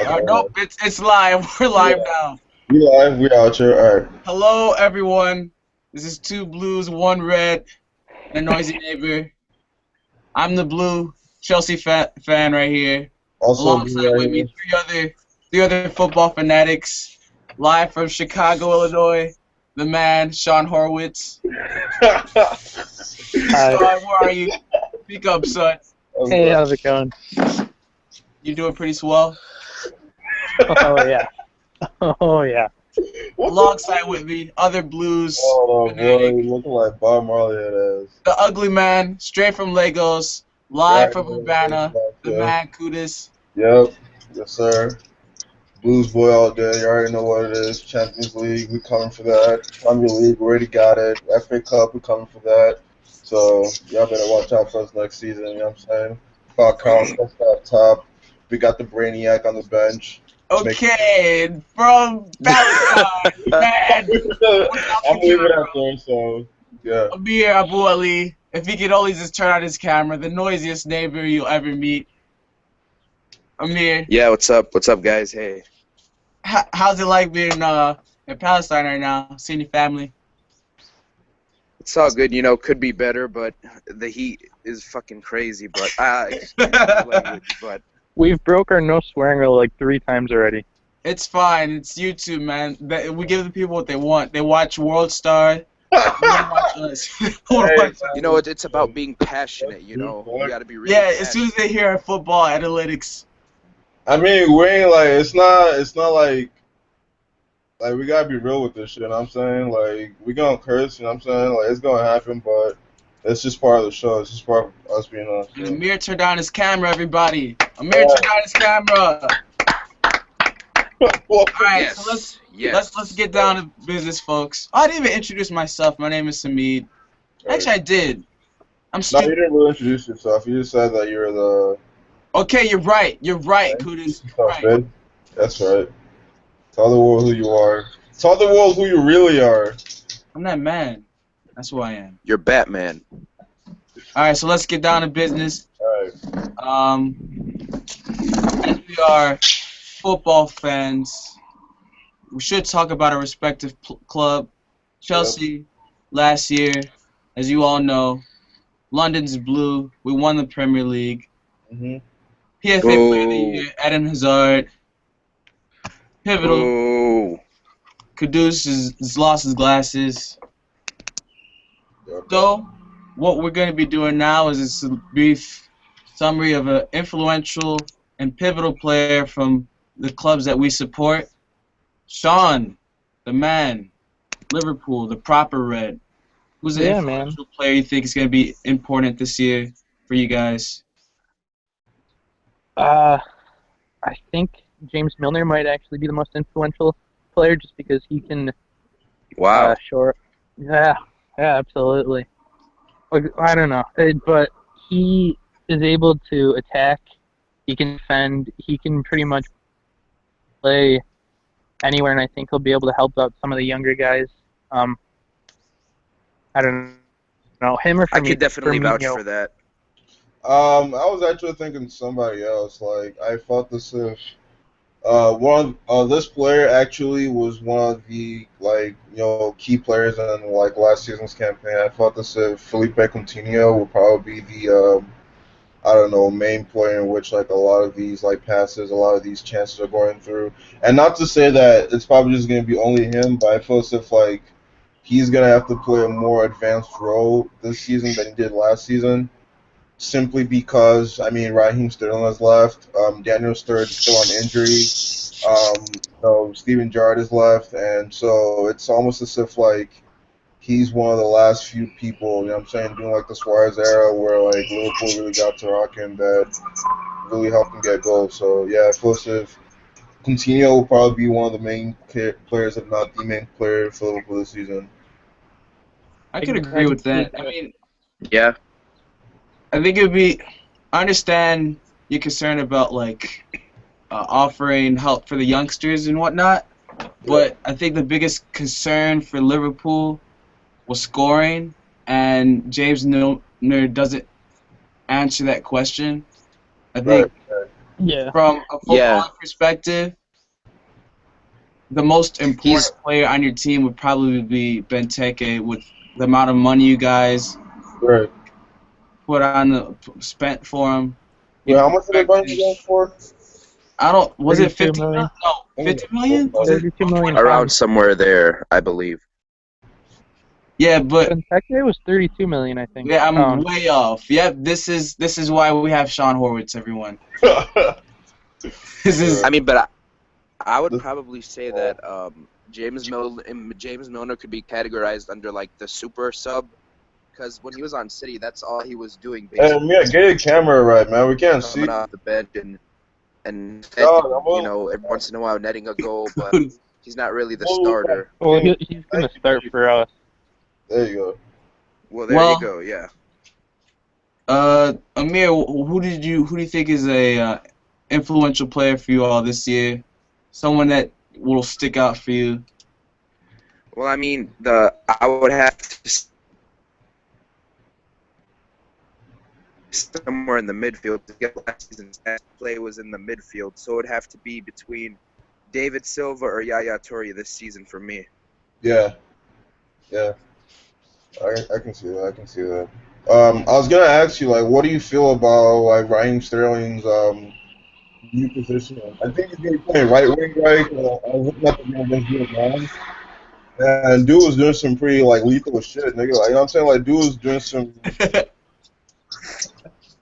Nope, it's live. We're live Yeah, now. we live, we out here. All right. Hello, everyone. This is Two Blues, One Red, and a Noisy Neighbor. I'm the blue Chelsea fan right here. Also, Alongside with me, three other football fanatics, live from Chicago, Illinois. The man, Sean Horwitz. Hi. Sean, where are you? Speak up, son. Hey, how's it going? You doing pretty swell? Oh yeah. Oh yeah. Alongside with me, other blues Oh boy, fanatic. you looking like Bob Marley at ass. The ugly man, straight from Lagos, live Right, from Urbana, the yeah. man Kudus. Yep, yes sir. Blues boy all day. You already know what it is. Champions League, we coming for that. Premier League, we already got it. FA Cup, we coming for that. So y'all better watch out for us next season. You know what I'm saying? Falcao, Costa up top. We got the Brainiac on the bench. Okay, from Palestine, man, without I'm the leaving it camera. out there, so yeah. Amir Abu Ali, if he could only just turn on his camera, the noisiest neighbor you'll ever meet. Amir, Yeah, what's up? What's up, guys? Hey. how's it like being in Palestine right now, seeing your family? It's all good, could be better, but the heat is fucking crazy, but language, but We've broke our no swearing rule like 3 times already. It's fine. It's YouTube, man. We give the people what they want. They watch World Star. They watch us. They watch us. it's about being passionate, you gotta be really Yeah, as passionate. soon as they hear our football analytics, I mean, we ain't like it's not like we gotta be real with this shit. You know what I'm saying, like we gonna curse. You know what I'm saying, like it's gonna happen, but it's just part of the show. It's just part of us being us. and So. Amir turned on his camera, everybody. Amir turned on his camera. All right, Yes, so yes. let's get down to business, folks. I didn't even introduce myself. My name is Samid. Actually, I did. I'm No, you stupid. didn't really introduce yourself. You just said that you're the Okay, you're right. You're right, Kudus. You're right. Fed. That's right. Tell the world who you are. Tell the world who you really are. I'm that man. That's who I am. You're Batman. All right, so let's get down to business. All right. As we are football fans, we should talk about our respective club. Chelsea, last year, as you all know, London's blue. We won the Premier League. Mm-hmm. PFA Player of the Year, Eden Hazard. Pivotal. Ooh. Kudus has lost his glasses. So, what we're going to be doing now is a brief summary of an influential and pivotal player from the clubs that we support. Sean, the man, Liverpool, the proper red. Who's an influential player you think is going to be important this year for you guys? I think James Milner might actually be the most influential player just because he can Wow. Yeah, absolutely. Like, I don't know, but he is able to attack. He can defend. He can pretty much play anywhere, and I think he'll be able to help out some of the younger guys. I don't know, him or I could definitely vouch for that. I was actually thinking somebody else. Like I felt this if this player actually was one of the key players in like last season's campaign. I felt this if Felipe Coutinho would probably be the I don't know main player in which like a lot of these like passes, a lot of these chances are going through. And not to say that it's probably just gonna be only him, but I feel as if like he's gonna have to play a more advanced role this season than he did last season. Simply because Raheem Sterling has left, Daniel Sturridge is still on injury, so Steven Gerrard is left, and so it's almost as if like he's one of the last few people, you know what I'm saying, doing like the Suarez era where like Liverpool really got to rocking that really helped him get goals. So yeah, I feel as if Coutinho will probably be one of the main players, if not the main player for Liverpool this season. I could agree with that. Yeah. I think it would be. I understand your concern about like offering help for the youngsters and whatnot, but I think the biggest concern for Liverpool was scoring, and James Milner doesn't answer that question. I think Yeah. from a football Yeah. perspective, the most important He's player on your team would probably be Benteke with the amount of money you guys Right. spent for him. Wait, He'd how be much did they buy him expected. again for? Was it 32 50 million. million? No, I think 50 it million? Was it 32 million around pounds. somewhere there, I believe. Yeah, but Benteke was 32 million, I think. yeah, I'm way off. Yep, this is why we have Sean Horwitz, everyone. This is I mean, but I would This- probably say that James Milner could be categorized under like the super sub, because when he was on City, that's all he was doing Hey, basically, Mia, get your camera right, man. We can't see. coming off the bench and Dog, I'm you a- know, every once in a while netting a goal, but he's not really the Whoa. starter. Well, he's going to start for us. There you go. Well, there Well- you go. Yeah. Amir, who do you think is a influential player for you all this year? Someone that will stick out for you? Well, I mean, I would have to somewhere in the midfield to get last season's play was in the midfield, so it would have to be between David Silva or Yaya Toure this season for me. Yeah. Yeah. I can see that. I can see that. I was gonna ask you, like, what do you feel about like Raheem Sterling's new position? I think he's gonna be playing right wing, right? I was looking at the game against Vietnam, and dude was doing some pretty like lethal shit, nigga. Like, you know what I'm saying? Like, dude was doing some.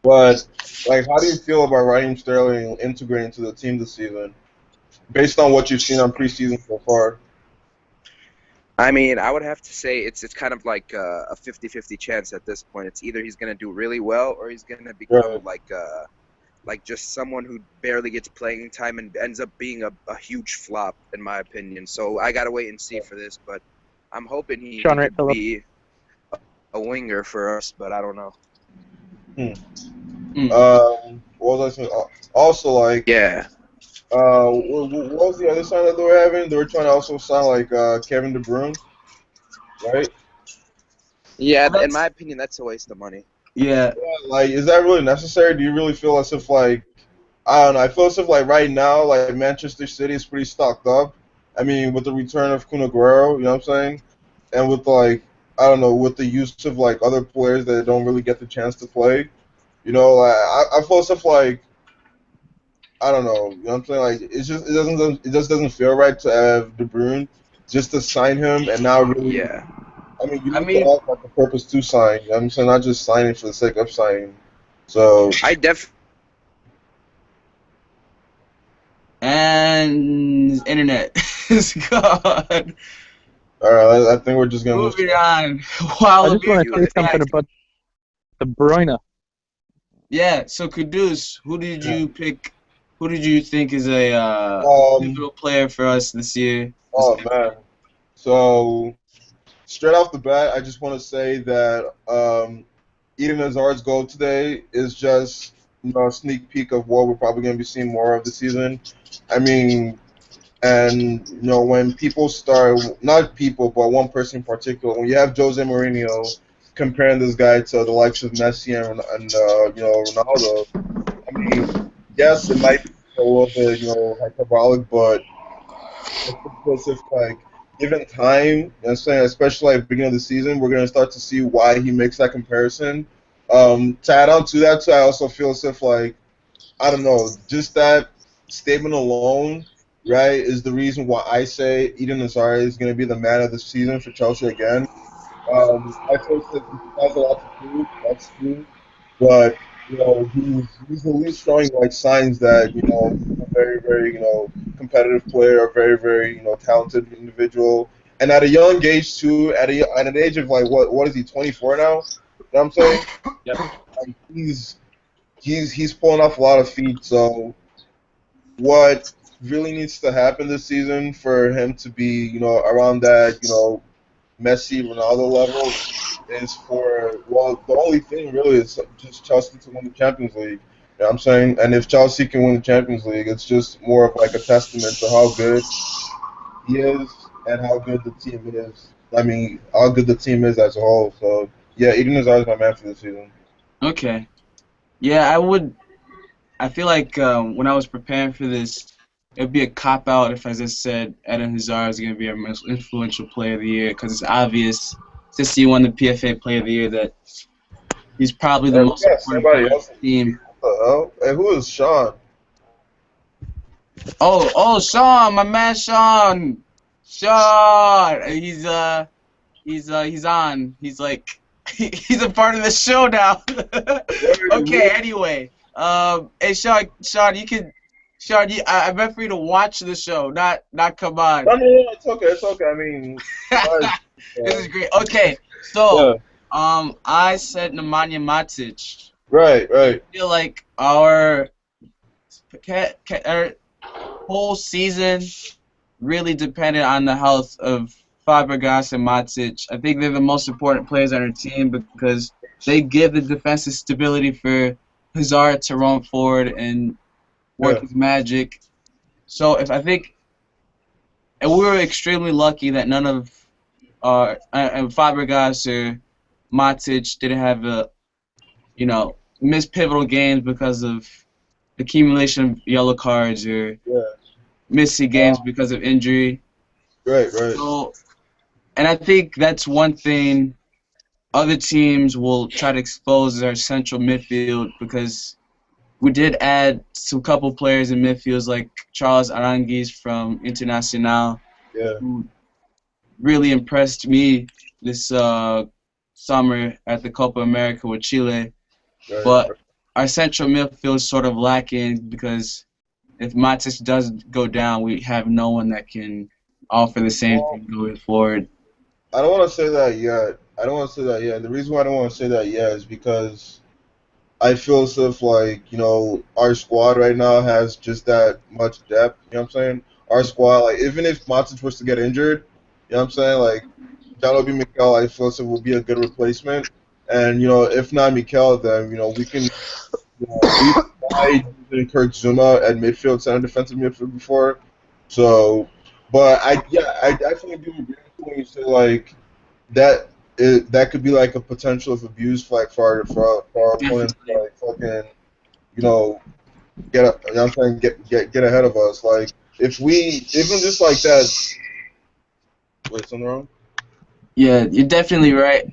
But like, how do you feel about Raheem Sterling integrating to the team this season, based on what you've seen on preseason so far? I mean, I would have to say it's kind of like a 50-50 chance at this point. It's either he's going to do really well or he's going to become Right. like just someone who barely gets playing time and ends up being a huge flop, in my opinion. So I got to wait and see for this, but I'm hoping he Sean Wright could Phillips. be a winger for us, but I don't know. What was I saying? Also, like, Yeah. what was the other sign that they were having? They were trying to also sign like Kevin De Bruyne, right? Yeah, That's- in my opinion, that's a waste of money. Yeah. Yeah, like, is that really necessary? Do you really feel as if like, I don't know. I feel as if like right now, like Manchester City is pretty stocked up. I mean, with the return of Kun Aguero, you know what I'm saying, and with like, I don't know, with the use of like other players that don't really get the chance to play. You know, like I feel as if like, I don't know. You know what I'm saying? Like it just doesn't feel right to have De Bruyne just to sign him and now really. Yeah. I mean, you I need mean- to have like a purpose to sign. You know what I'm saying? Not just signing for the sake of signing. So I def And his internet is gone. all right, I think we're just gonna move. Moving on. While I just Amir want to comes say something back. about De Bruyne. Yeah, so Kudus, who did you pick? Who did you think is a pivotal player for us this year? Oh man. So straight off the bat, I just want to say that Eden Hazard's goal today is just a sneak peek of what we're probably going to be seeing more of this season. I mean, and when people start, not people, but one person in particular, when you have Jose Mourinho comparing this guy to the likes of Messi and Ronaldo, I mean, yes, it might be a little bit hyperbolic, but it's just like given time, you know what I'm saying, especially at the beginning of the season, we're gonna start to see why he makes that comparison. To add on to that, too, I also feel as if like I don't know, just that statement alone, right, is the reason why I say Eden Hazard is gonna be the man of the season for Chelsea again. I feel that he has a lot to prove. That's true, but he's at least showing like signs that he's a very very competitive player, a very very talented individual, and at a young age too. At an age of like what is he 24 now? You know what I'm saying? Yep. Like, he's pulling off a lot of feet. So what really needs to happen this season for him to be around that Messi, Ronaldo level is the only thing really is just Chelsea to win the Champions League. You know what I'm saying? And if Chelsea can win the Champions League, it's just more of like a testament to how good he is and how good the team is. I mean, how good the team is as a whole. So, yeah, Eden Hazard is my man for this season. Okay. Yeah, I would. I feel like when I was preparing for this, it would be a cop out if I just said Eden Hazard is going to be our most influential player of the year because it's obvious since he won the PFA Player of the Year that he's probably the Hey, we most got important player somebody on else. the team. What the hell? Hey, who is Sean? Oh, Sean, my man, Sean. Sean, he's on. He's like, he's a part of the show now. Okay, anyway, hey Sean, you can, Sean, I meant for you to watch the show, not come on. No, it's okay. It's okay. I mean, This is great. Okay, yeah. so, I said Nemanja Matic. Right. I feel like our whole season really depended on the health of Fabregas and Matic. I think they're the most important players on our team because they give the defensive stability for Hazard to roam forward and work his magic. So and we were extremely lucky that none of Fabregas or Matic didn't have missed pivotal games because of accumulation of yellow cards or missing games because of injury. Right. So, and I think that's one thing other teams will try to expose our central midfield because we did add some couple players in midfields like Charles Aranguiz from Internacional, who really impressed me this summer at the Copa America with Chile. But our central midfield is sort of lacking because if Matic does go down, we have no one that can offer the same thing going forward. I don't want to say that yet. And the reason why I don't want to say that yet is because I feel as if, like, our squad right now has just that much depth. You know what I'm saying? Our squad, like, even if Matic was to get injured, you know what I'm saying? Like, Jalobi Mikel, I feel as if will be a good replacement. And, if not Mikel, then, we can, we tried using Kurt Zuma at midfield, center defensive midfield before. So, but I definitely do agree with you when you say, like, that could be like a potential of abuse, like for our opponents, like fucking, I'm saying get ahead of us. Like if we even just like that. Wait, something wrong? Yeah, you're definitely right.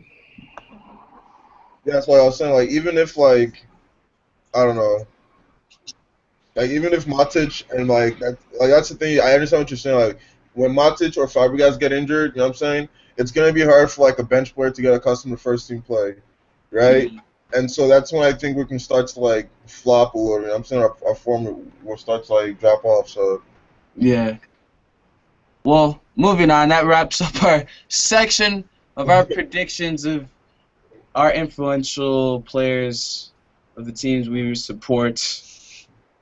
Yeah, that's why I was saying, like, even if, like, I don't know, like even if Matic and that's the thing. I understand what you're saying. Like when Matic or Fabregas get injured, you know what I'm saying? It's gonna be hard for like a bench player to get accustomed to first team play, right? And so that's when I think we can start to like flop a little. You know what I'm saying our form will start to like drop off. So Yeah. Well, moving on. That wraps up our section of our predictions of our influential players of the teams we support.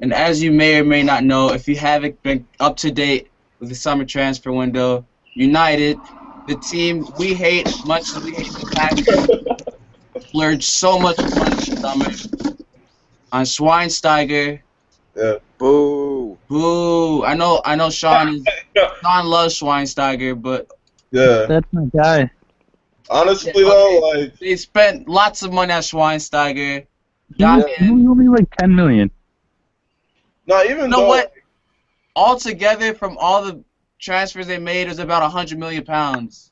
And as you may or may not know, if you haven't been up to date with the summer transfer window, United, the team we hate as much as we hate the Packers, splurged so much money this summer on Schweinsteiger. yeah. Boo. Boo! I know. Sean loves Schweinsteiger, but Yeah. That's my guy. Honestly Okay. though, like They spent lots of money on Schweinsteiger. He was only like 10 million. not even You know though. what? Altogether, from all the transfers they made, it was about 100 million pounds.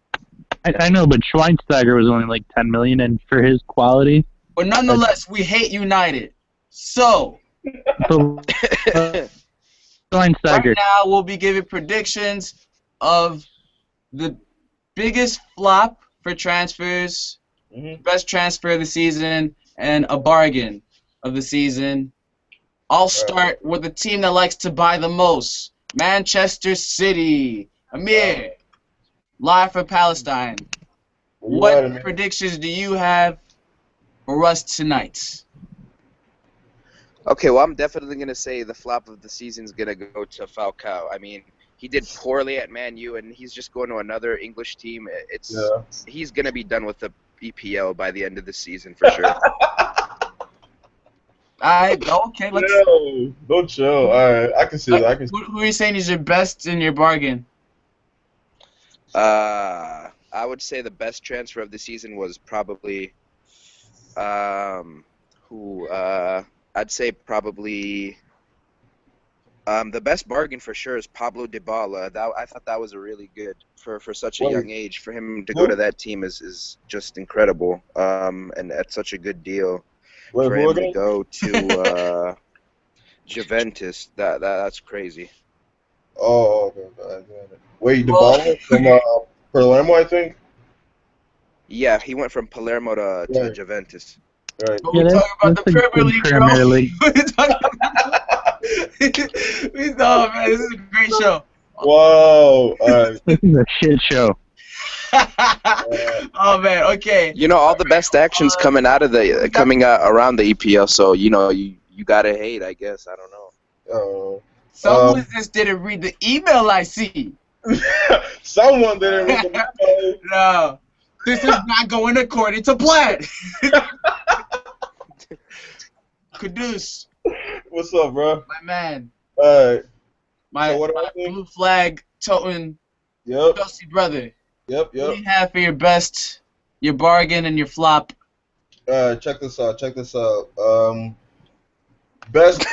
I know, but Schweinsteiger was only like 10 million, and for his quality. But nonetheless, we hate United. So, Schweinsteiger. right now, we'll be giving predictions of the biggest flop for transfers, best transfer of the season, and a bargain of the season. I'll start with the team that likes to buy the most, Manchester City. Amir, live from Palestine. What predictions do you have for us tonight? Okay, well, I'm definitely going to say the flop of the season is going to go to Falcao. I mean, he did poorly at Man U, and he's just going to another English team. He's going to be done with the EPL by the end of the season for sure. Okay, let's. Don't chill. All right, I can see that. Who are you saying is your best in your bargain? I would say the best transfer of the season was probably I'd say probably the best bargain for sure is Pablo Dybala. I thought that was a really good for such a young age. For him to go to that team is just incredible. And at such a good deal for him to go to Juventus. That's crazy. Oh, okay. Wait, Dybala from Palermo, I think. Yeah, he went from Palermo to Juventus. Right. But we're talking about the Premier League, Premier League. Oh man, this is a great show. Whoa! This is a shit show. Oh man, okay. You know, all the best actions coming out around the EPL. So you know, you gotta hate, I guess. I don't know. Someone just didn't read the email I see. Someone didn't read the email. No, this is not going according to plan. Caduce. What's up, bro? My man. Alright. My blue flag toting Chelsea brother. Yep. What do you have for your bargain and your flop? Check this out. Best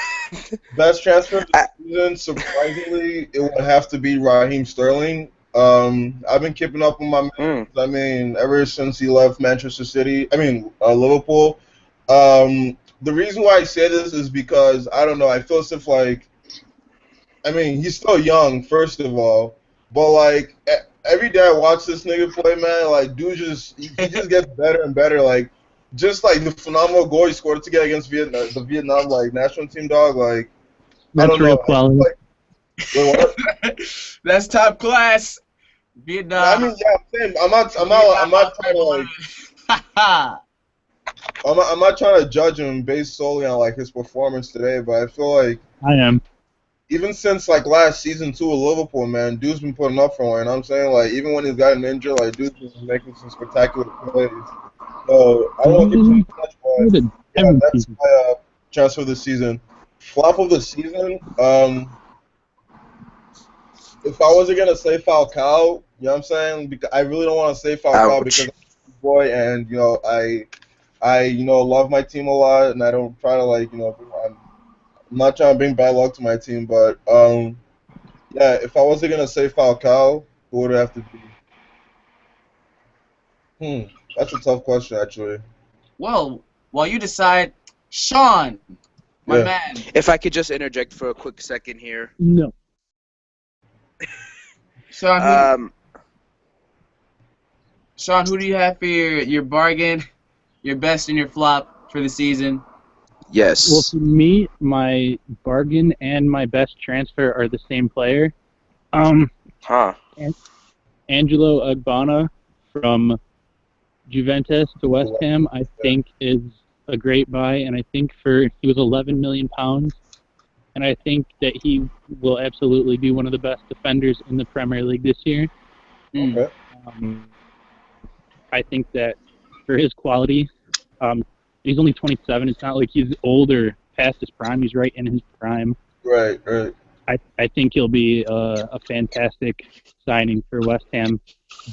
transfer of the season, surprisingly, it would have to be Raheem Sterling. I've been keeping up with my man. I mean, ever since he left Liverpool. The reason why I say this is because, I don't know, I feel as if, like, I mean, he's still young, first of all, but, like, every day I watch this nigga play, man, like, dude he just gets better and better, like, just, like, the phenomenal goal he scored to get against the Vietnam, like, national team, dog, like, that's real quality. Like, what? That's top class. Vietnam. I mean, yeah, I'm not trying to, like... I'm not trying to judge him based solely on like his performance today, but I feel like I am. Even since like last season 2 of Liverpool, man, dude's been putting up for him. You know what I'm saying? Like even when he's gotten injured, like dude's been making some spectacular plays. So I don't want to give too much, but yeah, that's my transfer of the season. Flop of the season. If I wasn't gonna say Falcao, you know what I'm saying? Because I really don't want to say Falcao because I'm a boy, and you know I love my team a lot, and I don't try to like I'm not trying to bring bad luck to my team, but yeah, if I wasn't gonna say Falcao, who would it have to be? That's a tough question actually. Well, while you decide, Sean, my man. If I could just interject for a quick second here. No. Sean, who do you have for your bargain, your best and your flop for the season? Yes. Well, for me, my bargain and my best transfer are the same player. Angelo Ogbonna from Juventus to West Ham, I think is a great buy, and I think he was 11 million pounds, and I think that he will absolutely be one of the best defenders in the Premier League this year. Okay. I think that for his quality, he's only 27. It's not like he's older past his prime. He's right in his prime. Right. I think he'll be a fantastic signing for West Ham.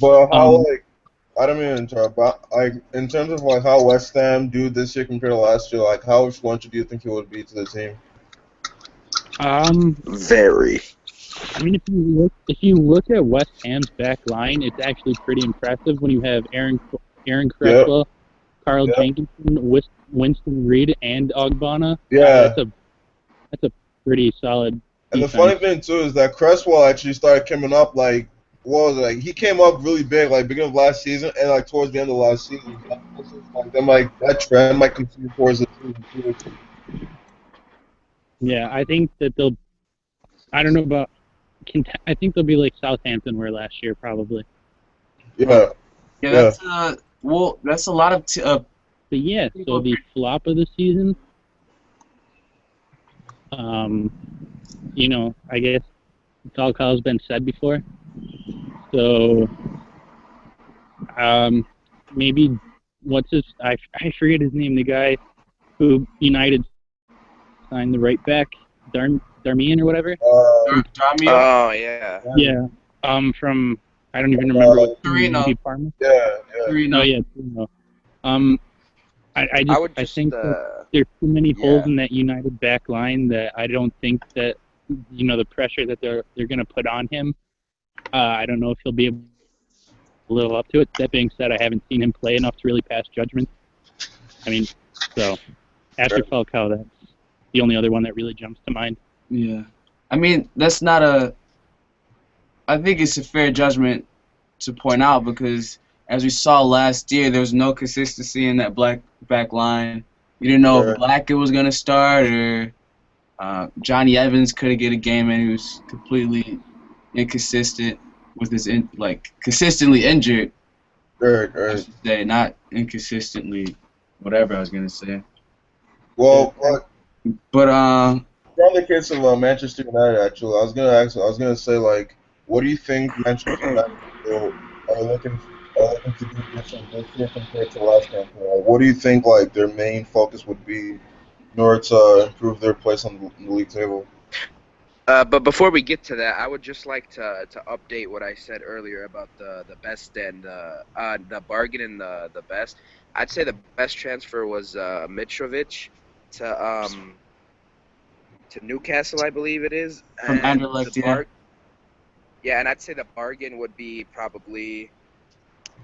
But how I don't mean to interrupt, but like in terms of like how West Ham do this year compared to last year, like how influential do you think he would be to the team? Very. I mean, if you look at West Ham's back line, it's actually pretty impressive when you have Aaron Cresswell, Carl Jenkinson, Winston Reed, and Ogbonna. Yeah. That's a pretty solid And defense. the funny thing too is that Cresswell actually started coming up like he came up really big like beginning of last season and like towards the end of last season. Like that trend might continue towards the season too. Yeah, I think that I don't know about. I think they'll be like Southampton were last year, probably. Yeah. That's that's a lot of. But yeah, so the flop of the season. I guess Falcao's been said before. So, maybe I forget his name. The guy who United signed the right back, Darmian or whatever. Darmian. Oh yeah. Yeah. From I don't even remember what Torino. Parma. Yeah. Torino. Yeah. Torino. I think that there's too many holes in that United back line that I don't think that the pressure that they're going to put on him. I don't know if he'll be able to live up to it. That being said, I haven't seen him play enough to really pass judgment. I mean, so after Falcao, that's the only other one that really jumps to mind. Yeah, I mean that's not a. I think it's a fair judgment to point out because as we saw last year, there was no consistency in that back line. You didn't know if Blackett was gonna start or Johnny Evans couldn't get a game and he was completely inconsistent with his consistently injured. Right. I should say, not inconsistently, whatever I was gonna say. Well, but from the case of Manchester United, actually, I was gonna say like, what do you think Manchester United are looking to do different this year compared to last campaign? Like, what do you think like their main focus would be in order to improve their place on the league table? But before we get to that, I would just like to update what I said earlier about the best and the bargain and the best. I'd say the best transfer was Mitrovic to Newcastle, I believe it is. From Anderlecht, yeah. Yeah, and I'd say the bargain would be probably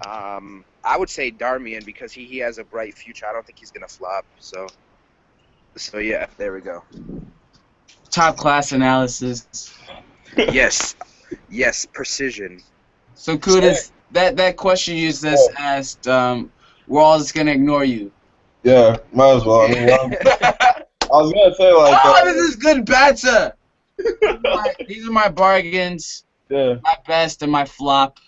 I would say Darmian because he has a bright future. I don't think he's gonna flop. So yeah, there we go. Top class analysis. Yes, precision. So Kudus, that question you just asked, we're all just gonna ignore you. Yeah, might as well. I mean, I was gonna say like. Oh, this is good banter. These are my bargains. Yeah. My best and my flop.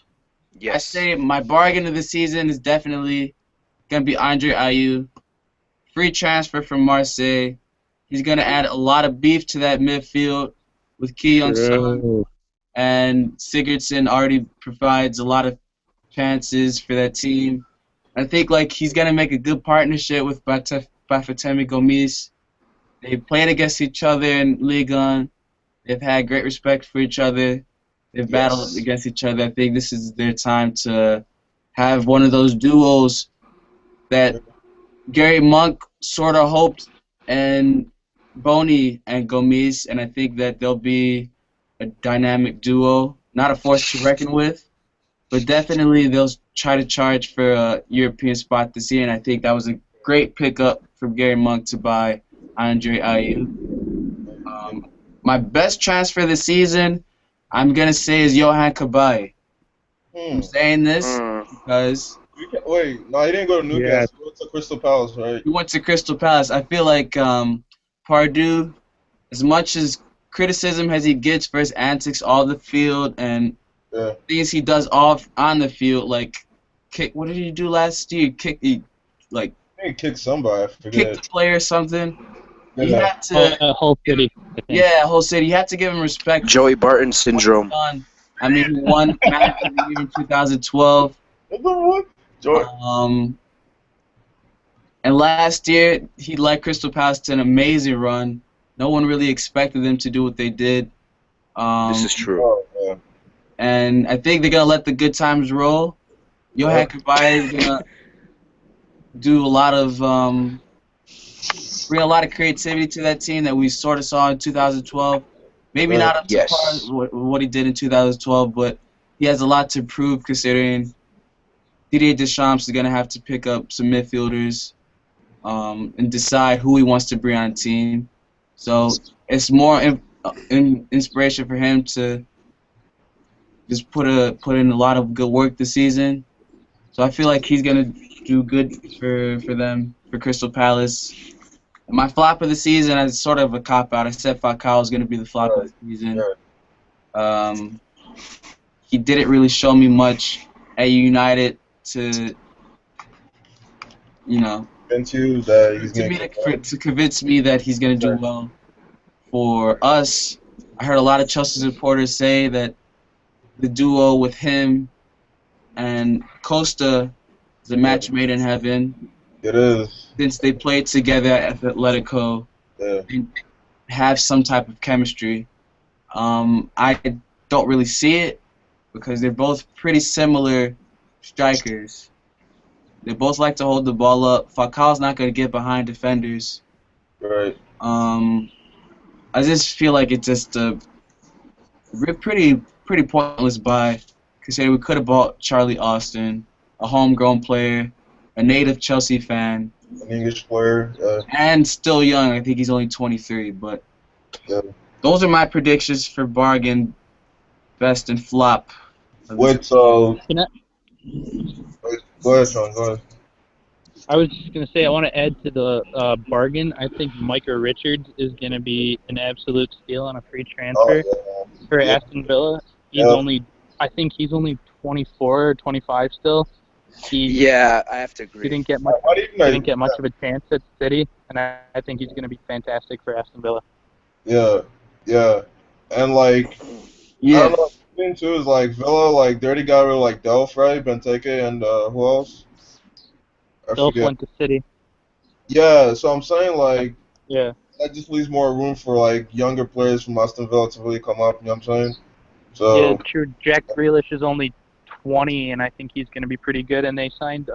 Yes. I say my bargain of the season is definitely gonna be Andre Ayew. Free transfer from Marseille. He's going to add a lot of beef to that midfield with Ki Young-Son. And Sigurdsson already provides a lot of chances for that team. I think he's going to make a good partnership with Bafétimbi Gomis. They played against each other in Ligue 1. They've had great respect for each other. They've battled against each other. I think this is their time to have one of those duos that Gary Monk sort of hoped and Boney and Gomis, and I think that they'll be a dynamic duo, not a force to reckon with, but definitely they'll try to charge for a European spot this year, and I think that was a great pickup from Gary Monk to buy Andre Ayew. My best transfer this season, I'm going to say, is Yohan Cabaye. I'm saying this because... Wait, no, he didn't go to Newcastle. Yeah. He went to Crystal Palace, right? He went to Crystal Palace. I feel like Pardew, as much as criticism as he gets for his antics off the field and things he does off on the field, like kick. What did he do last year? He kicked somebody. I forget. Kicked the player or something. Yeah. He had to. Whole City. Yeah, whole City. You had to give him respect. Joey Barton syndrome. I mean, he won Match of the Year in 2012. And last year, he led Crystal Palace to an amazing run. No one really expected them to do what they did. This is true. And I think they're going to let the good times roll. Yohan Cabaye is going to do a lot of bring a lot of creativity to that team that we sort of saw in 2012. Maybe not up to par what he did in 2012, but he has a lot to prove considering Didier Deschamps is going to have to pick up some midfielders and decide who he wants to bring on the team. So it's more inspiration for him to just put in a lot of good work this season. So I feel like he's going to do good for them, for Crystal Palace. My flop of the season is sort of a cop-out. I said Falcao is going to be the flop of the season. He didn't really show me much at United to convince me that he's going to do well. For us, I heard a lot of Chelsea supporters say that the duo with him and Costa is a match made in heaven. It is. Since they played together at Atletico, they have some type of chemistry. I don't really see it because they're both pretty similar strikers. They both like to hold the ball up. Falcao's not going to get behind defenders. Right. I just feel like it's just a pretty pointless buy. Considering we could have bought Charlie Austin, a homegrown player, a native Chelsea fan, An English player. and still young. I think he's only 23. But Yeah. those are my predictions for bargain, best, and flop. Wait, Can I, go ahead, Sean. Go ahead. I was just going to say, I want to add to the bargain. I think Micah Richards is going to be an absolute steal on a free transfer for Aston Villa. He's only, I think he's only 24 or 25 still. Yeah, I have to agree. He didn't get much. Of a chance at City, and I think he's going to be fantastic for Aston Villa. Yeah, and like, I don't know. The thing too is like Villa, like they already got rid of like Delph, right? Benteke, and who else? Delph went to City. Yeah, so I'm saying like, yeah, that just leaves more room for like younger players from Aston Villa to really come up. You know what I'm saying? So yeah, true. Jack Grealish is only 20, and I think he's going to be pretty good. And they signed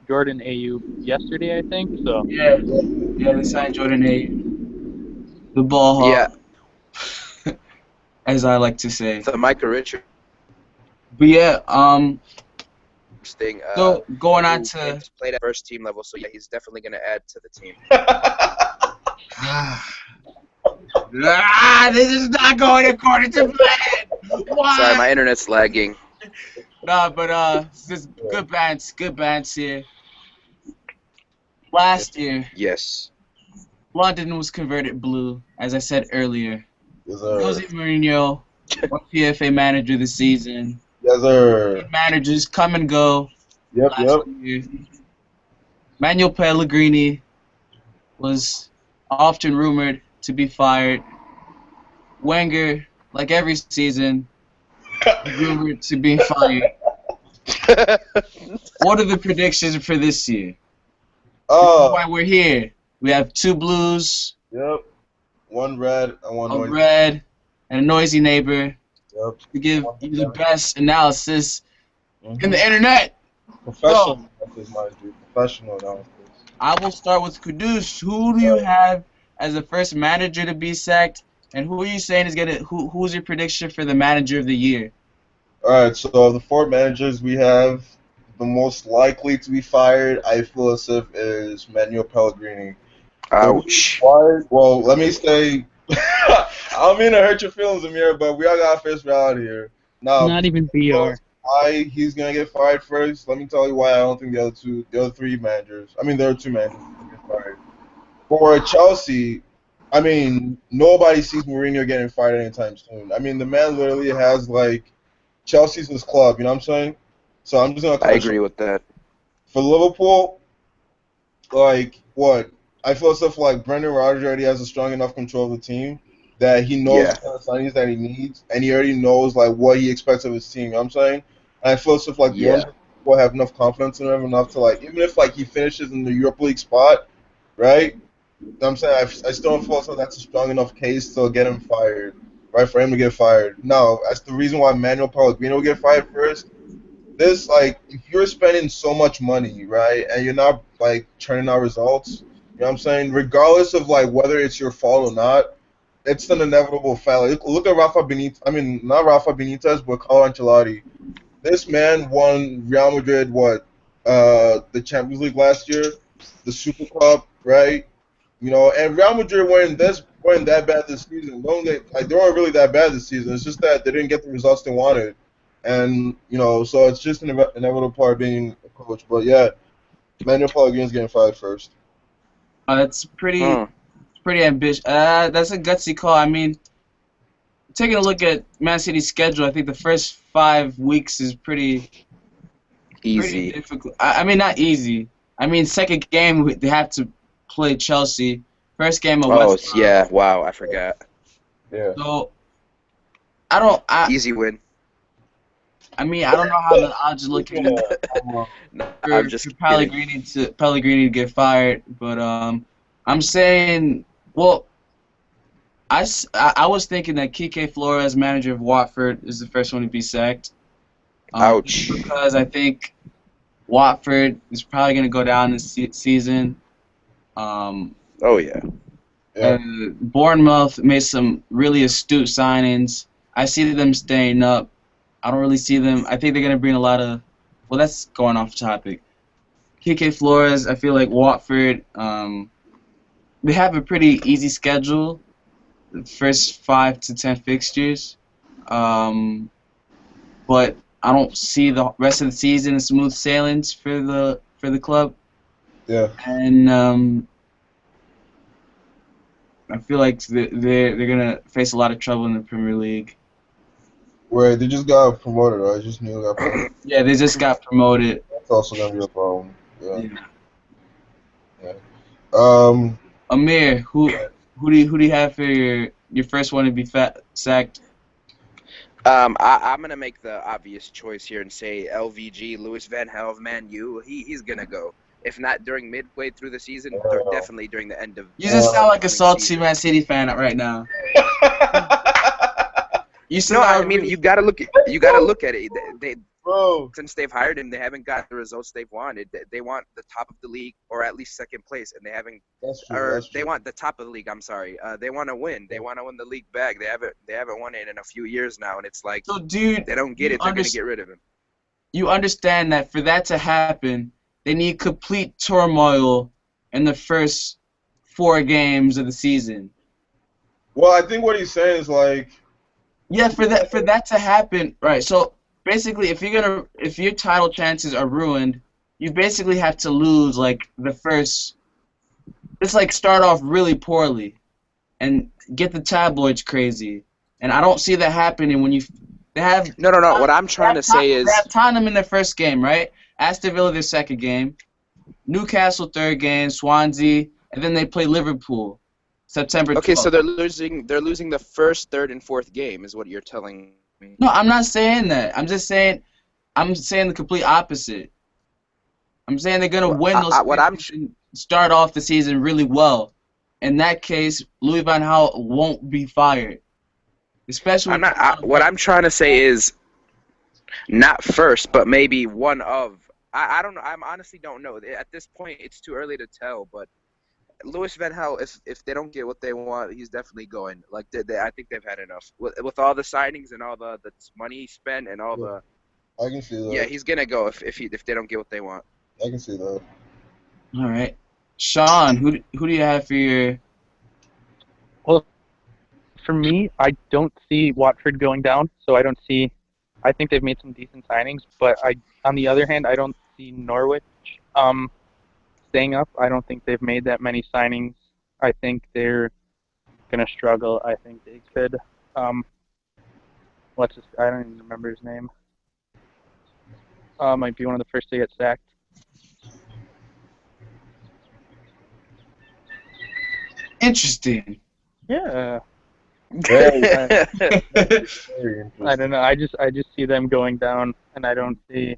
Jordan Ayew yesterday, I think. So yeah, they signed Jordan Ayew, the ball hawk, as I like to say. So Micah Richards. But yeah, Thing, so going on to played at first team level, so yeah, he's definitely going to add to the team. This is not going according to plan. Why? Sorry, my internet's lagging. Nah, but this good bands here. Last year, yes, London was converted blue, as I said earlier. Yes, sir. Jose Mourinho, won PFA Manager this season. Yes, sir. Managers come and go. Yep. Year. Manuel Pellegrini was often rumored to be fired. Wenger, like every season, rumored to be fired. What are the predictions for this year? Why we're here. We have 2 blues. Yep. 1 red and 1 noisy. A red and a noisy neighbor. Yep. To give you the best analysis in the internet. Professional analysis, mind you. Professional analysis. I will start with Kudus. Who do you have as the first manager to be sacked? And who are you saying is gonna? Who's your prediction for the manager of the year? All right. So of the 4 managers we have, the most likely to be fired, I feel as if is Manuel Pellegrini. Ouch. Why? Well, let me say. I don't mean to hurt your feelings, Amir, but we all got to face reality here. Now, not even BR. Why he's gonna get fired first? Let me tell you why I don't think the other 3 managers. I mean, there are 2 managers who get fired. For Chelsea, I mean, nobody sees Mourinho getting fired anytime soon. I mean, the man literally has like Chelsea's his club. You know what I'm saying? So I'm just gonna. I agree with that. For Liverpool, like what? I feel as if like Brendan Rodgers already has a strong enough control of the team that he knows the kind of signings that he needs, and he already knows like what he expects of his team. You know what I'm saying? And I feel as if like the owners will have enough confidence in him enough to like, even if like he finishes in the Europa League spot, right? You know what I'm saying I still don't feel as though that's a strong enough case to get him fired, right? For him to get fired. No, that's the reason why Manuel Pellegrino will get fired first. This like, if you're spending so much money, right, and you're not like churning out results. You know what I'm saying? Regardless of like whether it's your fault or not, it's an inevitable fact. Like, look at Rafa Benitez. I mean, not Rafa Benitez, but Carlo Ancelotti. This man won Real Madrid the Champions League last year, the Super Cup, right? You know, and Real Madrid weren't that bad this season. They weren't really that bad this season. It's just that they didn't get the results they wanted, and you know, so it's just an inevitable part of being a coach. But yeah, Manuel Pellegrini's getting fired first. That's pretty ambitious. That's a gutsy call. I mean, taking a look at Man City's schedule, I think the first 5 weeks is pretty easy. Pretty difficult. I mean, not easy. I mean, second game they have to play Chelsea. First game of West Ham. Yeah. Wow, I forgot. Yeah. So easy win. I mean, I don't know how the odds are looking for Pellegrini to get fired, but I'm saying, well, I was thinking that Kike Flores, manager of Watford, is the first one to be sacked. Ouch. Because I think Watford is probably going to go down this season. Oh yeah. Yeah. Bournemouth made some really astute signings. I see them staying up. I don't really see them. I think they're going to bring a lot of. Well, that's going off topic. Kike Flores, I feel like Watford, they have a pretty easy schedule, the first 5 to 10 fixtures. But I don't see the rest of the season as smooth sailings for the club. Yeah. And I feel like they're gonna face a lot of trouble in the Premier League. Wait, they just got promoted, right? Just knew got promoted. Yeah, they just got promoted. That's also gonna be a problem. Yeah. Yeah. Amir, who do you have for your first one to be sacked? I'm gonna make the obvious choice here and say LVG, Louis Van Gaal of Man U. He's gonna go. If not during midway through the season, definitely during the end of. You just sound like a salty Man City fan right now. I mean, you gotta look at it. They Bro. Since they've hired him, they haven't got the results they've wanted. They want the top of the league, or at least second place, and they haven't. That's true. Or That's true. they want the top of the league. I'm sorry. They want to win. They want to win the league back. They haven't won it in a few years now, and it's like, so, dude, they don't get it. They're gonna get rid of him. You understand that for that to happen, they need complete turmoil in the first 4 games of the season. Well, I think what he's saying is like. Yeah, for that to happen, right? So basically, if your title chances are ruined, you basically have to lose like the first. Just like start off really poorly, and get the tabloids crazy. And I don't see that happening when they have. No. What I'm trying to say is they have Tottenham in their first game, right? Aston Villa their second game, Newcastle third game, Swansea, and then they play Liverpool, September 12th. Okay, so they're losing the first, third, and fourth game, is what you're telling me. No, I'm not saying that. I'm saying the complete opposite. I'm saying they're gonna win those. Start off the season really well. In that case, Louis Van Gaal won't be fired. Especially. What I'm trying to say is, not first, but maybe one of. I don't know. I honestly don't know. At this point, it's too early to tell. But Louis Van Gaal, if they don't get what they want, he's definitely going. Like I think they've had enough with all the signings and all the money he spent and all the. I can see that. Yeah, he's gonna go if they don't get what they want. I can see that. All right, Sean, who do you have for your? Well, for me, I don't see Watford going down, so I don't see. I think they've made some decent signings, but on the other hand, I don't see Norwich staying up. I don't think they've made that many signings. I think they're gonna struggle. I think they could. I don't even remember his name. Might be one of the first to get sacked. Interesting. Yeah. Very I don't know. I just see them going down, and I don't see.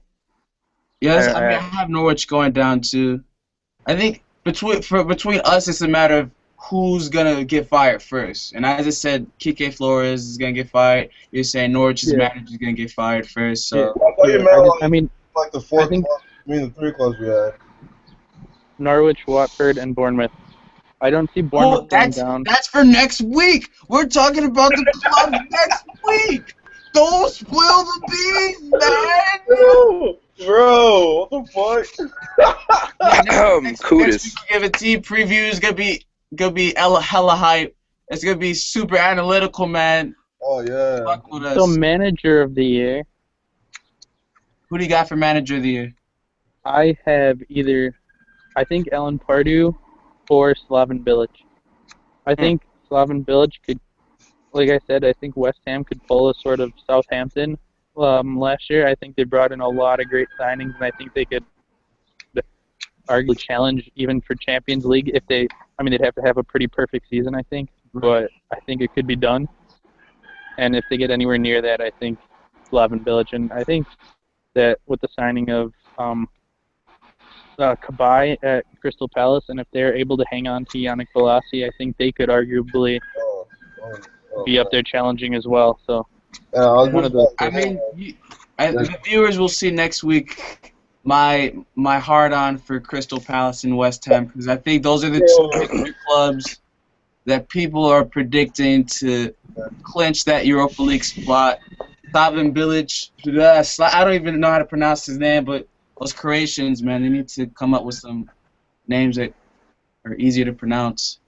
Yes, I have Norwich going down too. I think between us, it's a matter of who's gonna get fired first. And as I said, Kike Flores is gonna get fired. You're saying Norwich's manager is gonna get fired first. So I mean, like the 4 clubs, the 3 clubs we had. Norwich, Watford, and Bournemouth. I don't see Bournemouth going down. That's for next week. We're talking about the club next week. Don't spoil the beans, man. Bro, what the fuck? Next week, give a team preview. Is gonna be hella hype. It's gonna be super analytical, man. Oh yeah. Fuck with us. So manager of the year. Who do you got for manager of the year? I have I think Alan Pardew or Slaven Bilic. I think Slaven Bilic could, like I said, I think West Ham could pull a sort of Southampton last year. I think they brought in a lot of great signings, and I think they could arguably challenge even for Champions League if they'd have to have a pretty perfect season, I think. But I think it could be done. And if they get anywhere near that, I think Slaven Bilic. And I think that with the signing of Kabay at Crystal Palace, and if they're able to hang on to Yannick Bolasie, I think they could arguably be up there challenging as well. So the viewers will see next week my hard on for Crystal Palace and West Ham, because I think those are the two big clubs that people are predicting to clinch that Europa League spot. Slaven Bilic, I don't even know how to pronounce his name, but those Croatians, man, they need to come up with some names that are easier to pronounce.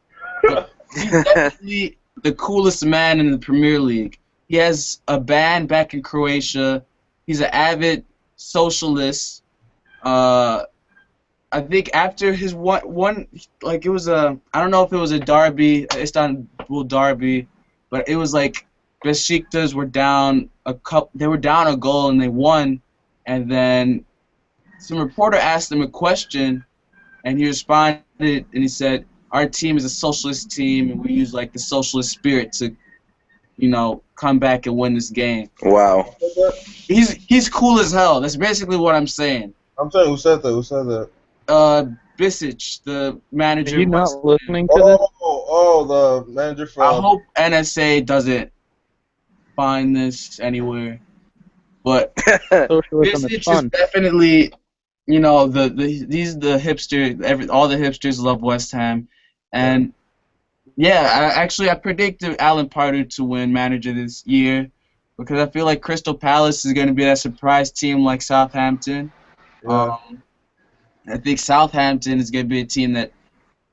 But he's definitely the coolest man in the Premier League. He has a band back in Croatia. He's an avid socialist. I think after his one like it was I don't know if it was a derby, Istanbul derby, but it was like Besiktas were down they were down a goal and they won, and then some reporter asked him a question, and he responded and he said, "Our team is a socialist team, and we use like the socialist spirit to, come back and win this game." Wow. He's cool as hell. That's basically what I'm saying. I'm saying, who said that? Who said that? Bisic, the manager. Are you not listening to this? Oh, the manager from. I hope NSA doesn't find this anywhere, but Socialism is Bisic fun. is definitely, the hipster. All the hipsters love West Ham, and yeah, I predicted Alan Pardew to win manager this year because I feel like Crystal Palace is going to be that surprise team like Southampton. Yeah. I think Southampton is going to be a team that,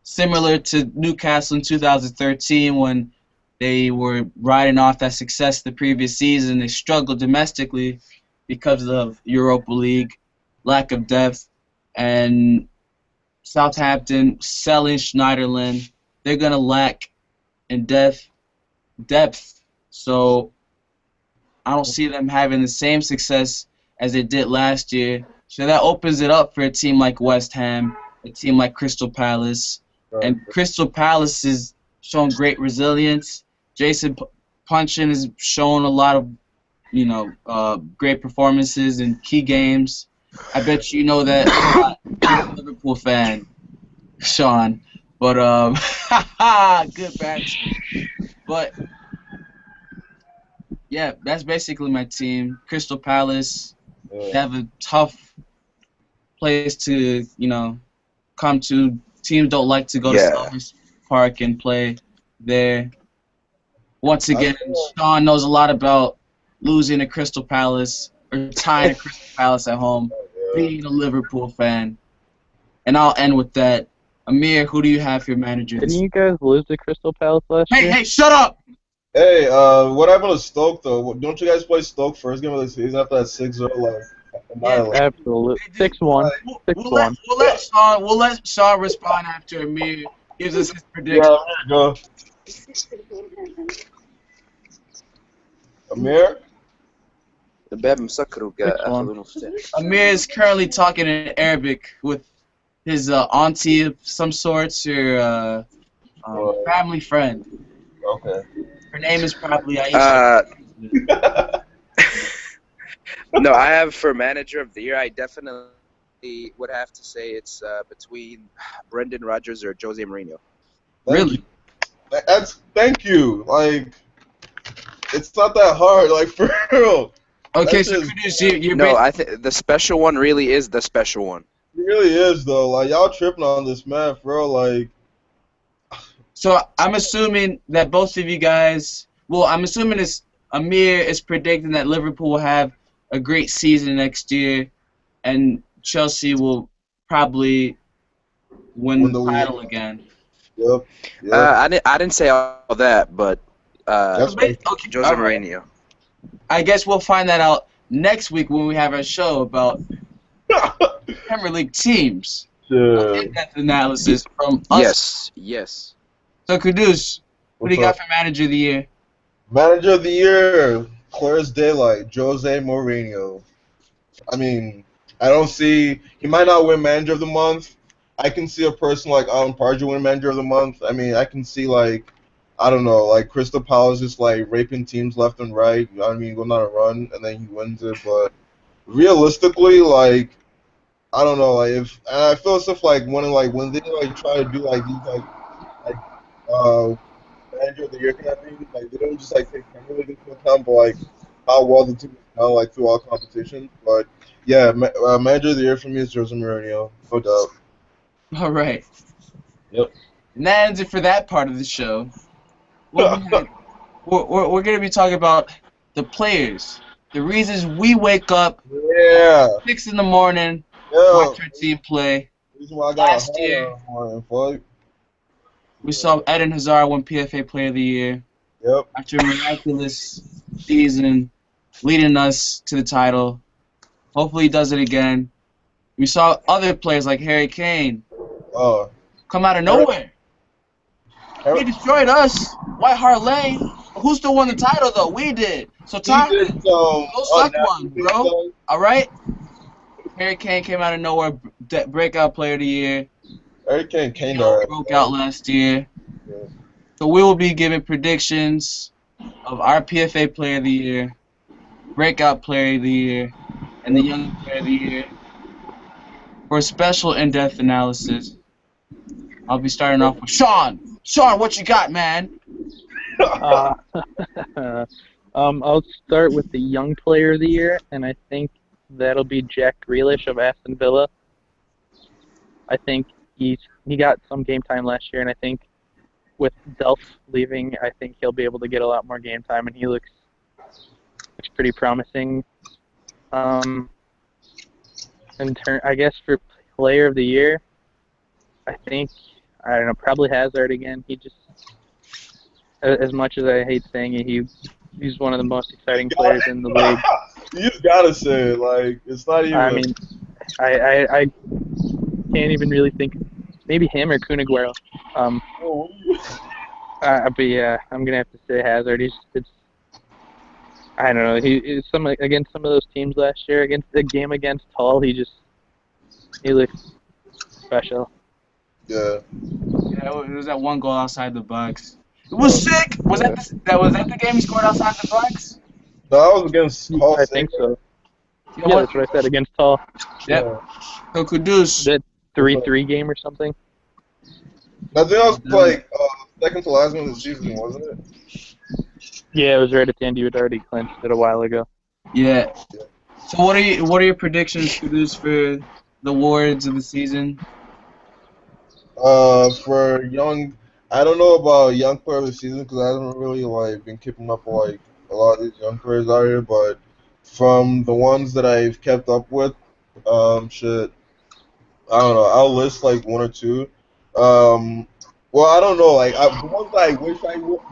similar to Newcastle in 2013 when they were riding off that success the previous season, they struggled domestically because of Europa League, lack of depth, and Southampton selling Schneiderlin, they're going to lack in depth. So I don't see them having the same success as they did last year. So that opens it up for a team like West Ham, a team like Crystal Palace. And Crystal Palace has shown great resilience. Jason Punchin has shown a lot of, great performances in key games. I bet you know that I'm a Liverpool fan, Sean. But good banter. But yeah, that's basically my team. Crystal Palace. They have a tough place to, come to. Teams don't like to go to Selhurst Park and play there. Once again, Sean knows a lot about losing to Crystal Palace or tying a Crystal Palace at home, being a Liverpool fan. And I'll end with that. Amir, who do you have for your manager? Didn't you guys lose to Crystal Palace last year? Hey, shut up! Hey, what happened to Stoke, though? Don't you guys play Stoke first game of the season after that 6-0, Absolutely. 6-1. 6-1. We'll let Sean respond after Amir gives us his prediction. Yeah, go. Amir? Amir is currently talking in Arabic with his auntie of some sorts or family friend. Okay. Her name is probably Aisha. No, I have for manager of the year, I definitely would have to say it's between Brendan Rodgers or Jose Mourinho. Really? Thank you. Like, it's not that hard. Like, for real. Okay, so you're no, I think the special one really is the special one. It really is, though. Like, y'all tripping on this, man, for real. Like. So I'm assuming that both of you guys. Well, I'm assuming Amir is predicting that Liverpool will have a great season next year, and Chelsea will probably win the title again. Yep. I didn't say all that, but Jose Mourinho. I guess we'll find that out next week when we have our show about Premier League teams. In-depth analysis from us. Yes. So, Kudus, what do you got for manager of the year? Manager of the year, clear as daylight, Jose Mourinho. I mean, I don't see. He might not win manager of the month. I can see a person like Alan Pardew win manager of the month. I mean, I can see, like, I don't know, like Crystal Palace just like raping teams left and right. You know what I mean? Going on a run and then he wins it. But realistically, like, I don't know, like and I feel as if like when they like try to do like these like manager of the year kind of thing, like they don't just like take Premier League into account, but like how well the team is done like throughout competition. But yeah, manager of the year for me is Jose Mourinho, no doubt. All right. Yep. And that ends it for that part of the show. We're going to be talking about the players, the reasons we wake up Yeah. 6 in the morning, Yeah. watch our team play. Reason why I got Last a year, hat on, fuck. we saw Eden Hazard win PFA Player of the Year Yep. after a miraculous season, leading us to the title. Hopefully, he does it again. We saw other players like Harry Kane Uh, come out of nowhere. He destroyed us, White Hart Lane. Who still won the title though? We did. So he did Tyrone, some go suck unnatural one, things, bro. though. All right. Harry Kane came out of nowhere, breakout player of the year. Harry Kane Broke out last year. Yeah. So we will be giving predictions of our PFA Player of the Year, Breakout Player of the Year, and the Young Player of the Year. For a special in-depth analysis, I'll be starting off with Sean. Sean, what you got, man? I'll start with the Young Player of the Year, and I think that'll be Jack Grealish of Aston Villa. I think he got some game time last year, and I think with Delph leaving, I think he'll be able to get a lot more game time, and he looks pretty promising. I guess for Player of the Year, I think probably Hazard again. He just, as much as I hate saying it, he's one of the most exciting players in the league. You just gotta say it, like it's not even. I mean, I can't even really think. Maybe him or Kun Aguero. But yeah, I'm gonna have to say Hazard. I don't know. Against some of those teams last year, against the game against Hull, he looks special. Yeah. Yeah, it was that one goal outside the box. It was sick. Was that the game he scored outside the box? No, that was against Hull. I think so. Yeah, Yeah, that's what I said, against Hull. Yep. So Kudus. That 3-3 game or something. I think that was like second to last one of the season, wasn't it? Yeah, it was right at the end. You had already clinched it a while ago. Yeah. So what are your predictions, Kudus, for the awards of the season? For young, I don't know about young player of the season because I haven't really been keeping up with a lot of these young players out here. But from the ones that I've kept up with, shit, I don't know. I'll list one or two. Well, I don't know. The ones that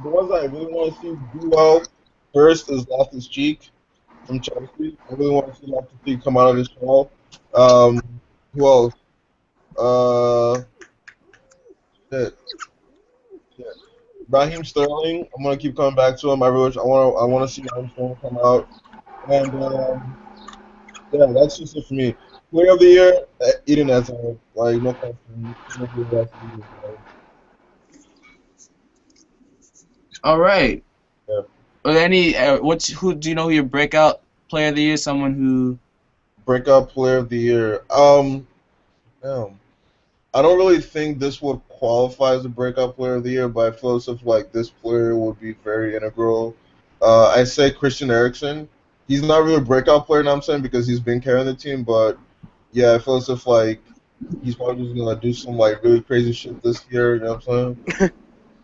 the ones that I really want to see do well first is Loftus Cheek from Chelsea. I really want to see Loftus Cheek come out of this shell. Who else? Shit. Raheem Sterling. I'm gonna keep coming back to him. I want to see Raheem Sterling come out. And yeah, that's just it for me. Player of the year, Eden Hazard. No question. All right. Yeah. Who do you know who your breakout player of the year? Someone who breakout player of the year. Damn. I don't really think this would qualify as a breakout player of the year, but I feel as if this player would be very integral. I say Christian Eriksen. He's not really a breakout player, I'm saying, because he's been carrying the team, but yeah, I feel as if he's probably just gonna do some really crazy shit this year. You know what I'm saying?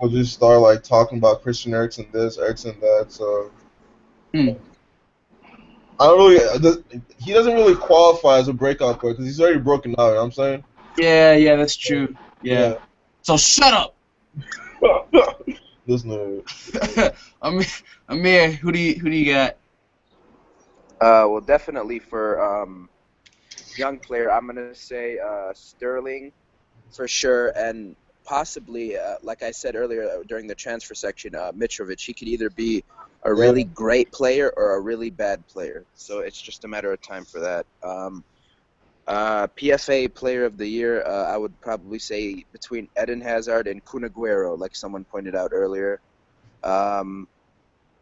We'll just start talking about Christian Eriksen this, Eriksen that. So I don't really. He doesn't really qualify as a breakout player because he's already broken out. You know what I'm saying? Yeah, that's true. Yeah. So shut up. This nerd. Amir, who do you got? Well, definitely for young player, I'm gonna say Sterling for sure, and possibly, like I said earlier during the transfer section, Mitrovic. He could either be a really great player or a really bad player. So it's just a matter of time for that. PFA Player of the Year, I would probably say between Eden Hazard and Kun Aguero, like someone pointed out earlier.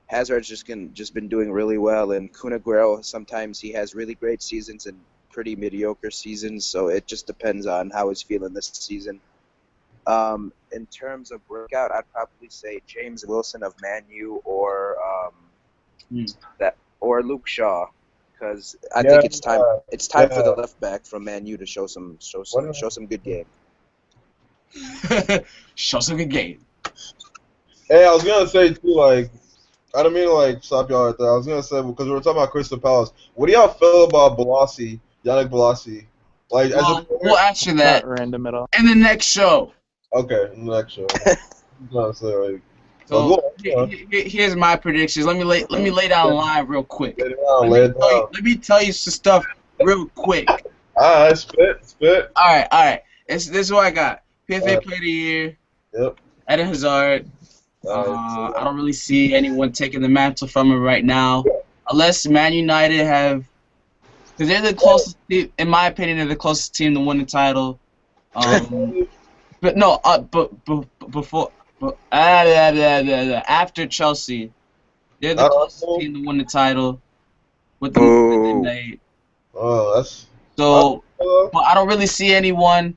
Hazard's just been doing really well, and Kun Aguero, sometimes he has really great seasons and pretty mediocre seasons, so it just depends on how he's feeling this season. In terms of breakout, I'd probably say James Wilson of Man U or or Luke Shaw, because I think it's time. It's time for the left back from Man U to show some good game. Show some good game. Hey, I was gonna say too, like, I don't mean to like stop y'all right there. I was gonna say because we were talking about Crystal Palace. What do y'all feel about Bolasie, Yannick Bolasie? Like, we'll answer that random at all. in the next show. Okay, in the next show. So here's my predictions. Let me lay down a line real quick. Let me tell you some stuff real quick. All right, spit. All right. This is what I got. PFA Player of the Year. Yep. Eden Hazard. I don't really see anyone taking the mantle from him right now, unless Man United have, because they're the closest team, in my opinion, they're the closest team to win the title. But no, after Chelsea, they're the closest team to win the title with the move that they made. So, but I don't really see anyone,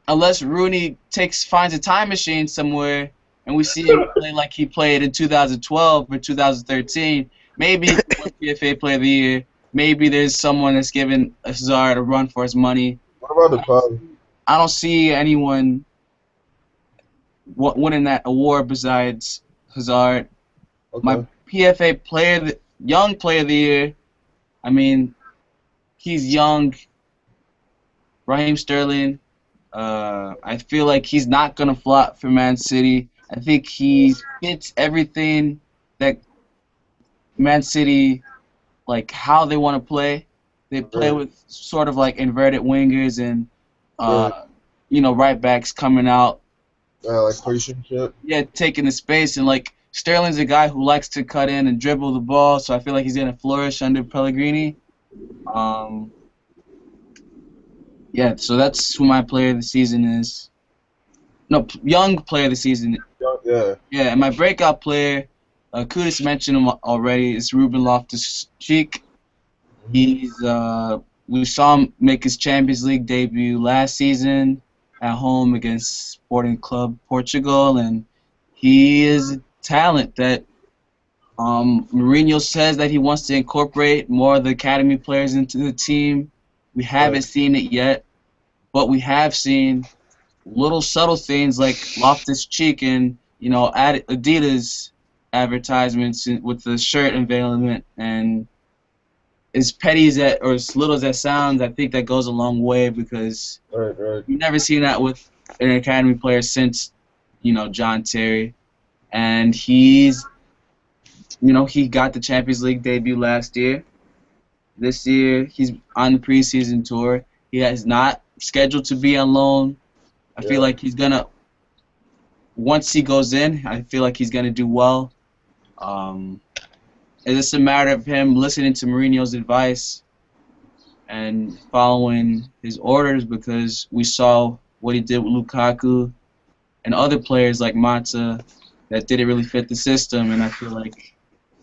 unless Rooney finds a time machine somewhere, and we see him play like he played in 2012 or 2013. Maybe PFA Player of the Year. Maybe there's someone that's giving Hazard a run for his money. What about the problem? I don't see anyone winning that award besides Hazard. Okay. My PFA Young Player of the Year, I mean, he's young. Raheem Sterling. I feel like he's not going to flop for Man City. I think he fits everything that Man City, like how they want to play. They play with sort of like inverted wingers and, right backs coming out. Like pushing shit. Yeah, taking the space. And like Sterling's a guy who likes to cut in and dribble the ball, so I feel like he's going to flourish under Pellegrini. Yeah, so that's who my player of the season is. No, young player of the season. Yeah. Yeah, and my breakout player, Kudus mentioned him already, is Ruben Loftus-Cheek. We saw him make his Champions League debut last season at home against Sporting Club Portugal, and he is a talent that Mourinho says that he wants to incorporate more of the academy players into the team. We haven't seen it yet, but we have seen little subtle things like Loftus-Cheek and Adidas advertisements with the shirt unveiling, and as petty as that or as little as that sounds, I think that goes a long way because we've never seen that with an academy player since John Terry, and he got the Champions League debut last year. This year he's on the preseason tour. He is not scheduled to be on loan. I feel like he's gonna. Once he goes in, I feel like he's gonna do well. It's just a matter of him listening to Mourinho's advice and following his orders, because we saw what he did with Lukaku and other players like Mata that didn't really fit the system, and I feel like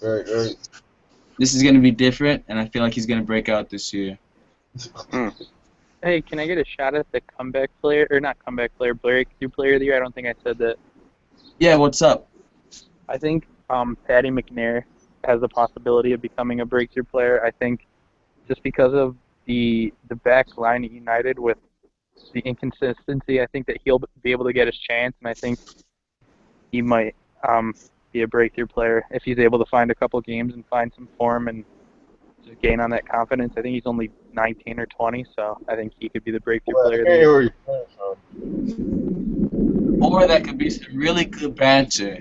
this is gonna be different, and I feel like he's gonna break out this year. Hey, can I get a shot at the comeback player, or not comeback player, breakthrough player of the year? I don't think I said that. Yeah, what's up? I think Paddy McNair has the possibility of becoming a breakthrough player. I think just because of the back line at United with the inconsistency, I think that he'll be able to get his chance, and I think he might be a breakthrough player if he's able to find a couple games and find some form and just gain on that confidence. I think he's only 19 or 20, so I think he could be the breakthrough player of the year. Or that could be some really good banter.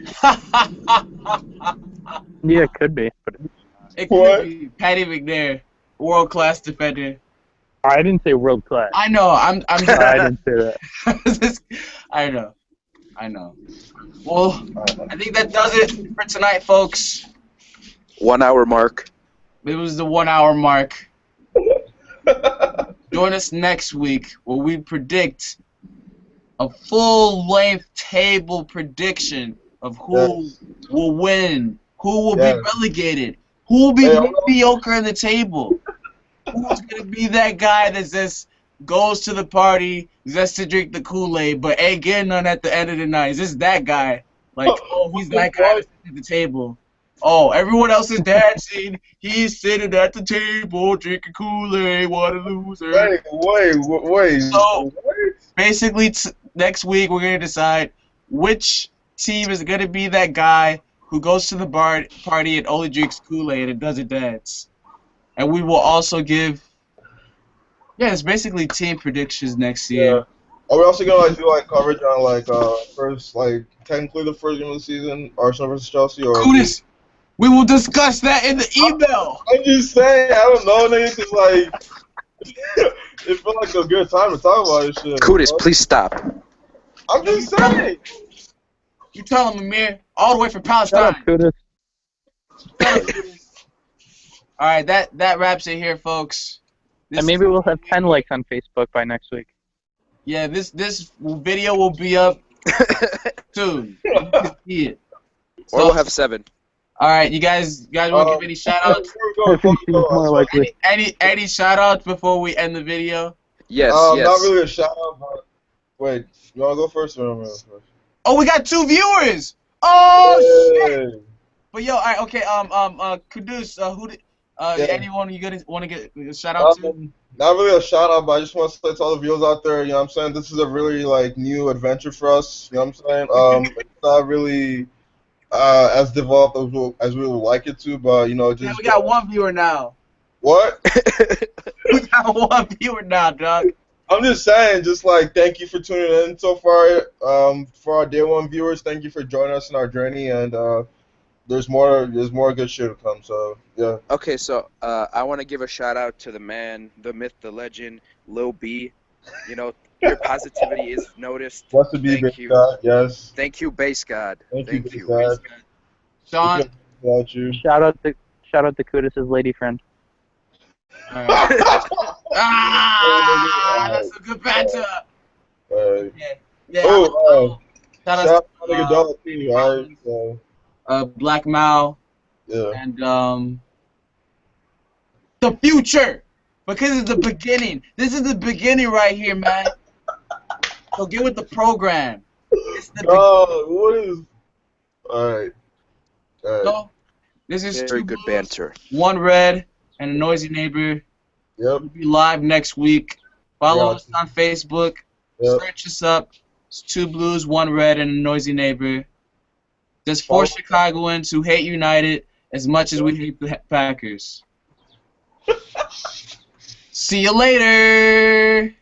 Yeah, it could be. But it could be Paddy McNair, world-class defender. I didn't say world class. I know. I'm. I didn't say that. I know. Well, I think that does it for tonight, folks. 1 hour mark. It was the 1 hour mark. Join us next week where we predict a full-length table prediction of who will win, who will be relegated, who will be mediocre in the table. Who's going to be that guy that just goes to the party just to drink the Kool-Aid but ain't getting none at the end of the night? Is this that guy? Like, he's that guy at the table. Oh, everyone else is dancing. He's sitting at the table drinking Kool-Aid. What a loser. Wait. So, What? basically, next week we're going to decide which team is going to be that guy who goes to the party and only drinks Kool-Aid and doesn't dance. And we will also give... Yeah, it's basically team predictions next year. Yeah. Are we also gonna do coverage on first technically the first game of the season, Arsenal versus Chelsea, or? Kudus, we will discuss that in the email. I'm just saying, I don't know, nigga, 'cause it felt like a good time to talk about this shit. Kudus, please stop. I'm just saying. You tell him, Amir, all the way from Shut Palestine. up, Kudus. All right, that wraps it here, folks. And maybe we'll have 10 likes on Facebook by next week. Yeah, this video will be up soon. You can see it. Or we'll have 7. All right, you guys want to give any shout-outs? I think she's more likely. Any shout-outs before we end the video? Yes, yes. Not really a shout out, but wait, you wanna go first or I'm gonna go first? Oh, we got 2 viewers. Oh shit! Hey. But yo, all right, okay, Kudus, Yeah. anyone you want to get a shout-out to? Not really a shout out, but I just want to say to all the viewers out there, you know what I'm saying, this is a really new adventure for us, you know what I'm saying? It's not really as developed as we would like it to, but just Yeah, we got 1 viewer now. What? We got 1 viewer now, dog. I'm just saying, thank you for tuning in so far. For our day 1 viewers, thank you for joining us in our journey, and there's more good shit to come. So yeah. Okay, so I want to give a shout out to the man, the myth, the legend, Lil B. Your positivity is noticed. What's the be Thank you. God? Yes. Thank you, Base God. Thank you, God. Sean. Without you. Shout out to Kudus' lady friend. All right. That's a good banter. Yeah. Shout out to Dollar P, alright. So. Black Mao. Yeah. And the future, because it's the beginning. This is the beginning right here, man. So get with the program. It's the what is? All right. So, this is very 2 good Blues, banter. 1 Red, and a Noisy Neighbor. Yep. We'll be live next week. Follow Yeah. us on Facebook. Yep. Search us up. It's 2 Blues, 1 Red, and a Noisy Neighbor. There's 4 Chicagoans who hate United as much as we hate the Packers. See you later.